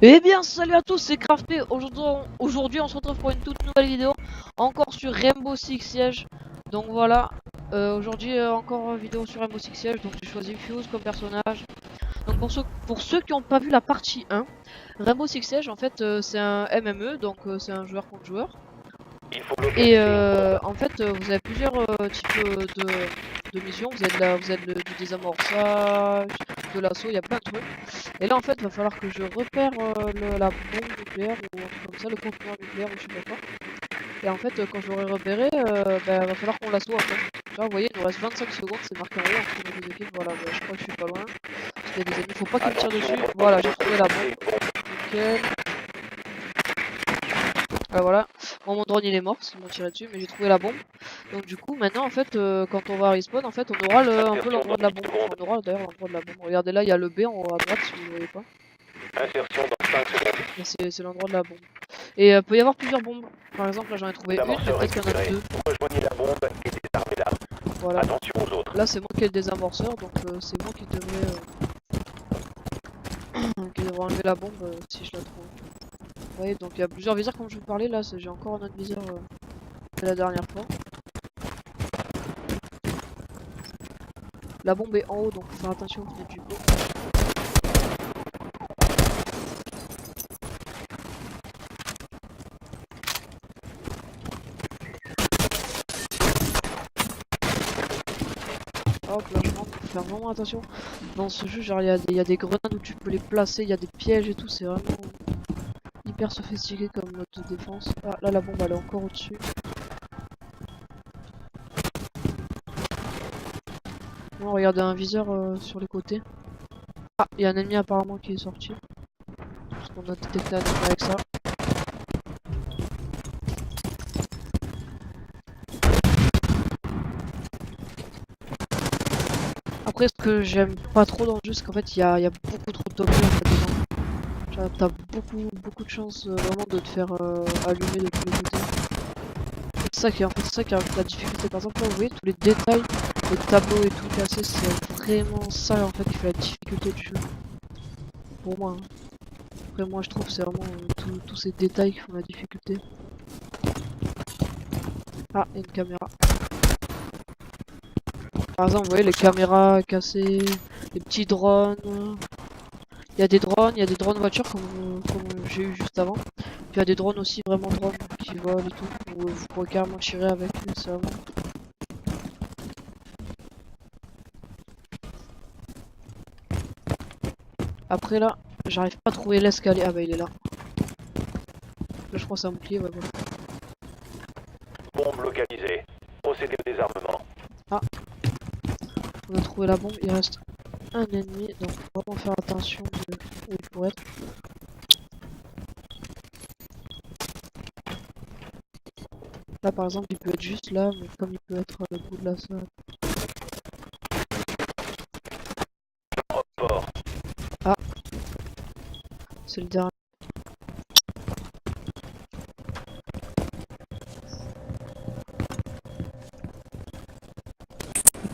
Eh bien, salut à tous, c'est Crafté. Aujourd'hui, on se retrouve pour une toute nouvelle vidéo, encore sur Rainbow Six Siege. Donc voilà, aujourd'hui, encore une vidéo sur Rainbow Six Siege. Donc j'ai choisi Fuse comme personnage. Donc pour ceux qui n'ont pas vu la partie 1, Rainbow Six Siege, en fait, c'est un MME, donc c'est un joueur contre joueur. Et en fait, vous avez plusieurs types de missions. Vous avez du désamorçage, de l'assaut, il y a plein de trucs. Et là, en fait, il va falloir que je repère la bombe nucléaire ou un truc comme ça, le conteneur nucléaire ou je sais pas quoi. Et en fait, quand je l'aurai repéré, bah, va falloir qu'on l'assaut après. Là, vous voyez, il nous reste 25 secondes, c'est marqué en haut entre les deux équipes. Voilà, bah, je crois que je suis pas loin. Parce qu'il y a des ennemis, faut pas qu'ils me tirent dessus. Voilà, j'ai trouvé la bombe. Nickel. Ah, voilà. Bon, mon drone il est mort parce qu'ils m'ont tiré dessus, mais j'ai trouvé la bombe. Donc du coup, maintenant, en fait, quand on va respawn, en fait, on aura un peu l'endroit de la bombe. Enfin, on aura d'ailleurs l'endroit de la bombe. Regardez là, il y a le B en haut à droite si vous ne voyez pas. Insertion dans 5 secondes. C'est l'endroit de la bombe. Et peut y avoir plusieurs bombes. Par exemple, là j'en ai trouvé une, mais peut-être qu'il y en a deux. Rejoignez la bombe et désarmez-la. Voilà. Attention aux autres. Là c'est moi qui ai le désamorceur, donc c'est moi qui devrais enlever la bombe si je la trouve. Vous voyez, donc il y a plusieurs viseurs comme je vous parlais. Là j'ai encore un autre viseur que la dernière fois. La bombe est en haut, donc faut faire attention aux fenêtres du coup. Hop, là je rentre, faut faire vraiment attention. Dans ce jeu, genre il y a des grenades où tu peux les placer, il y a des pièges et tout, c'est vraiment hyper sophistiqué comme mode de défense. Ah, là la bombe elle est encore au-dessus. Non, regardez un viseur sur les côtés. Ah, il y a un ennemi apparemment qui est sorti. Parce qu'on a détecté un ennemi avec ça. Après, ce que j'aime pas trop dans le jeu, c'est qu'en fait, il y a beaucoup trop d'objets en fait, dedans. Genre, t'as beaucoup de chances vraiment de te faire allumer de tous les côtés. C'est ça qui est en fait ça qui a la difficulté. Par exemple, là, vous voyez tous les détails, les tableaux et tout cassés, c'est vraiment ça en fait qui fait la difficulté du jeu. Pour moi. Hein. Après, moi, je trouve que c'est vraiment tous ces détails qui font la difficulté. Ah, il y a une caméra. Par exemple, vous voyez les caméras cassées, les petits drones. Il y a des drones, il y a des drones voitures comme j'ai eu juste avant. Puis il y a des drones aussi vraiment drones qui volent et tout. Où vous pourrez carrément tirer avec, c'est vraiment. Après là, j'arrive pas à trouver l'escalier. Ah bah il est là. Là je crois que c'est un bouclier, ouais, voilà. Bombe localisée. Procédez au désarmement. Ah, on a trouvé la bombe, il reste un ennemi, donc faut vraiment faire attention de où il pourrait être. Là par exemple il peut être juste là, mais comme il peut être à bout de la salle. Report. Ah, c'est le dernier.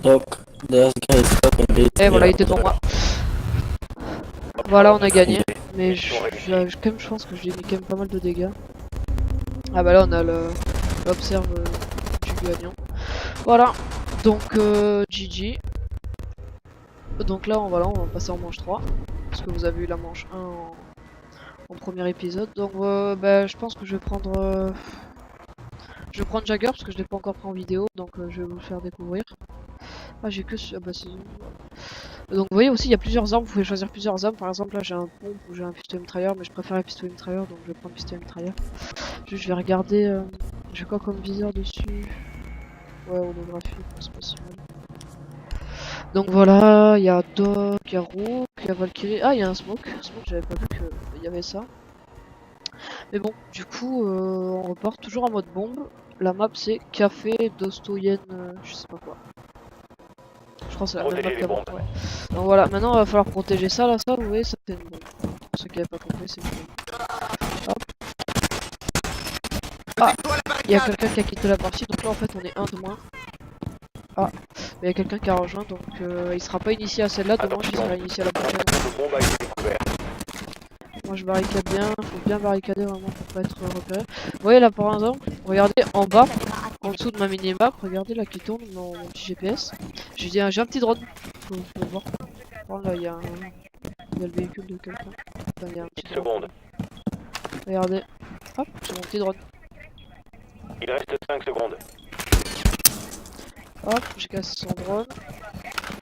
Donc, there's guys talking Et voilà, il était devant moi. Voilà, on a gagné. Mais quand même, je pense que j'ai mis quand même pas mal de dégâts. Ah bah là, on a l'observe du gagnant. Voilà, donc GG. Donc là, on va passer en manche 3. Parce que vous avez eu la manche 1 en premier épisode. Donc bah, je pense que je vais prendre... je vais prendre Jagger parce que je l'ai pas encore pris en vidéo. Donc je vais vous le faire découvrir. Ah, j'ai que... Ah bah c'est... Donc vous voyez aussi il y a plusieurs armes, vous pouvez choisir plusieurs armes. Par exemple là j'ai un pompe ou j'ai un pistolet mitrailleur, mais je préfère le pistolet mitrailleur donc je vais prendre le pistolet mitrailleur. Juste je vais regarder, j'ai quoi comme viseur dessus. Ouais, holographie, c'est possible. Donc voilà, il y a Doc, il y a Rook, il y a Valkyrie. Ah, il y a un Smoke. Smoke, j'avais pas vu qu'il y avait ça. Mais bon, du coup on repart toujours en mode bombe. La map c'est Café Dostoyen, je sais pas quoi. Je crois que c'est la même map qu'avant. Ouais. Donc voilà, maintenant il va falloir protéger ça là, ça vous voyez, ça c'est une bombe. Pour ceux qui n'avaient pas compris, c'est une bombe. Hop. Ah, il y a quelqu'un qui a quitté la partie, donc là en fait on est un de moins. Ah, mais il y a quelqu'un qui a rejoint, donc il sera pas initié à celle-là, dommage il sera initié à la prochaine. Moi je barricade bien, faut bien barricader vraiment pour pas être repéré. Vous voyez là par exemple, regardez en bas, en dessous de ma minimap, regardez là qui tourne mon petit GPS. J'ai un petit drone, faut voir. Oh, là il y a le véhicule de quelqu'un. Enfin, il y a un petit drone. Secondes. Regardez, hop, c'est mon petit drone. Il reste 5 secondes. Hop, j'ai cassé son drone.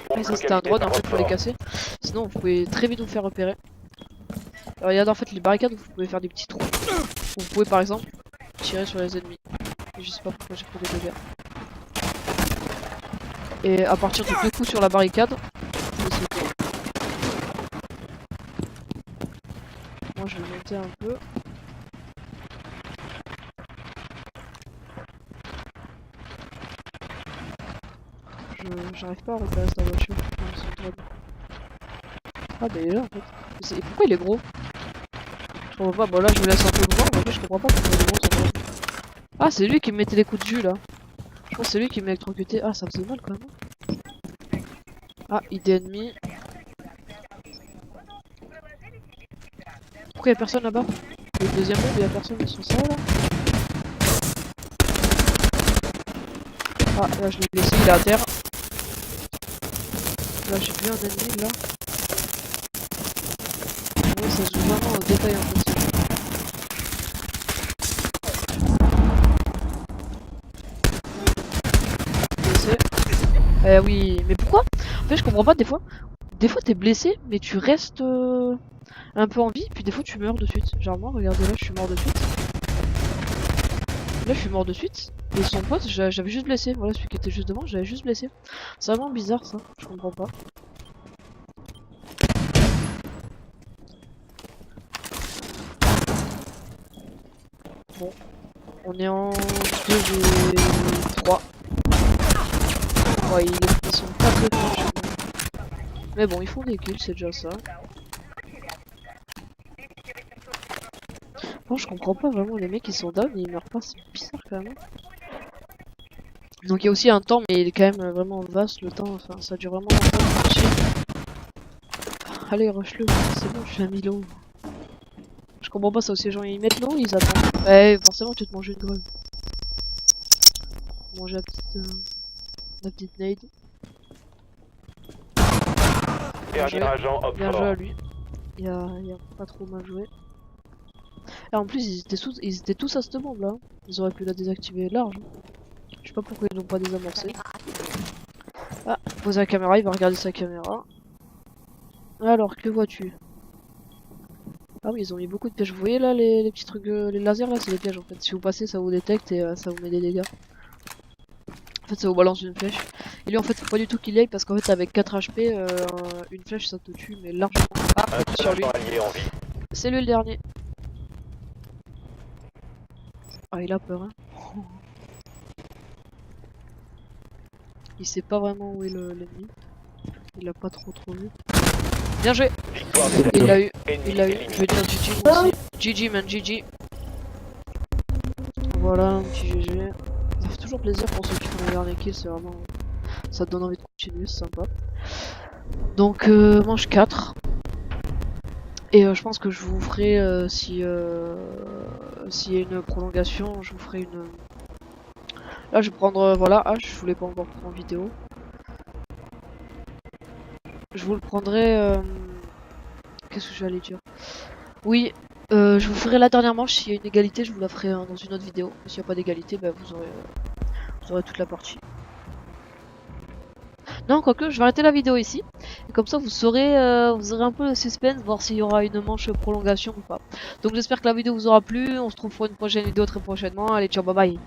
Bombe Et ça c'était un localisée drone, en par fait faut les rapport. casser. Sinon vous pouvez très vite vous faire repérer. Alors, regardez en fait les barricades, vous pouvez faire des petits trous. Vous pouvez par exemple tirer sur les ennemis. Je sais pas pourquoi j'ai pris des dégâts. Et à partir de 2 coups sur la barricade, vous pouvez sauter. Moi je vais monter un peu. J'arrive pas à repérer cette voiture. Ah bah il est là en fait. Et pourquoi il est gros? Je comprends pas. Bon là je vous laisse un peu le voir, mais en fait je comprends pas pourquoi il est gros ce drone. Ah c'est lui qui me mettait les coups de jus là. Je pense que c'est lui qui m'a électrocuté. Ah ça faisait mal quand même. Ah idée ennemie. Pourquoi y'a personne là-bas? Le deuxième bombe, y'a personne, ils sont ça là. Ah là je l'ai blessé, il est à terre. Là j'ai vu un ennemi là. Ouais ça se joue vraiment au détail en fait. Blessé. Eh oui, mais pourquoi? En fait je comprends pas des fois. Des fois t'es blessé mais tu restes un peu en vie, puis des fois tu meurs de suite. Genre moi regardez là je suis mort de suite. Là je suis mort de suite. Et son pote j'avais juste blessé. Voilà celui qui était juste devant j'avais juste blessé. C'est vraiment bizarre ça, je comprends pas. Bon, on est en 2v3. Ouais, ils sont pas très forts chez nous. Mais bon, ils font des kills, c'est déjà ça. Bon, je comprends pas vraiment les mecs qui sont down et ils meurent pas, c'est bizarre quand même. Donc il y a aussi un temps, mais il est quand même vraiment vaste le temps, enfin ça dure vraiment longtemps. Allez, rush-le, c'est bon, je suis à 1000 euros. Je comprends pas ça aussi, les gens ils mettent l'eau, ils attendent. Ouais, forcément tu te manges une grue. Manger la petite nade. Dernier agent up Bien joué à fort. lui. Il a pas trop mal joué. Et en plus ils étaient tous à cette bombe là. Ils auraient pu la désactiver large. Je sais pas pourquoi ils l'ont pas désamorcé. Ah, pose la caméra, il va regarder sa caméra. Alors, que vois-tu? Ah oui, ils ont mis beaucoup de pièges. Vous voyez là les petits trucs, les lasers là, c'est des pièges en fait. Si vous passez, ça vous détecte et ça vous met des dégâts. En fait, ça vous balance une flèche. Et lui, en fait, faut pas du tout qu'il y aille parce qu'en fait, avec 4 HP, une flèche ça te tue, mais largement. Ah, Un sur lui. agent allié en vie. C'est lui le dernier. Ah, il a peur, hein. Il sait pas vraiment où est l'ennemi. Il a pas trop vu. Bien joué! Victoire Il l'a eu. ennemi Il l'a eu. éliminé. Je vais dire GG moi aussi. GG man, GG. Voilà, un petit GG. Ça fait toujours plaisir pour ceux qui font les derniers kills, c'est vraiment... Ça te donne envie de continuer, c'est sympa. Donc manche 4. Et je pense que je vous ferai, s'il y a une prolongation, je vous ferai une... Là je vais prendre, voilà, ah je voulais pas encore prendre en vidéo. Je vous le prendrai... Qu'est-ce que j'allais dire? Oui, je vous ferai la dernière manche, s'il y a une égalité, je vous la ferai dans une autre vidéo. S'il n'y a pas d'égalité, bah, vous aurez toute la partie. Non, quoique, je vais arrêter la vidéo ici. Et comme ça, vous aurez un peu le suspense, voir s'il y aura une manche prolongation ou pas. Donc j'espère que la vidéo vous aura plu. On se retrouve pour une prochaine vidéo très prochainement. Allez, ciao, bye bye.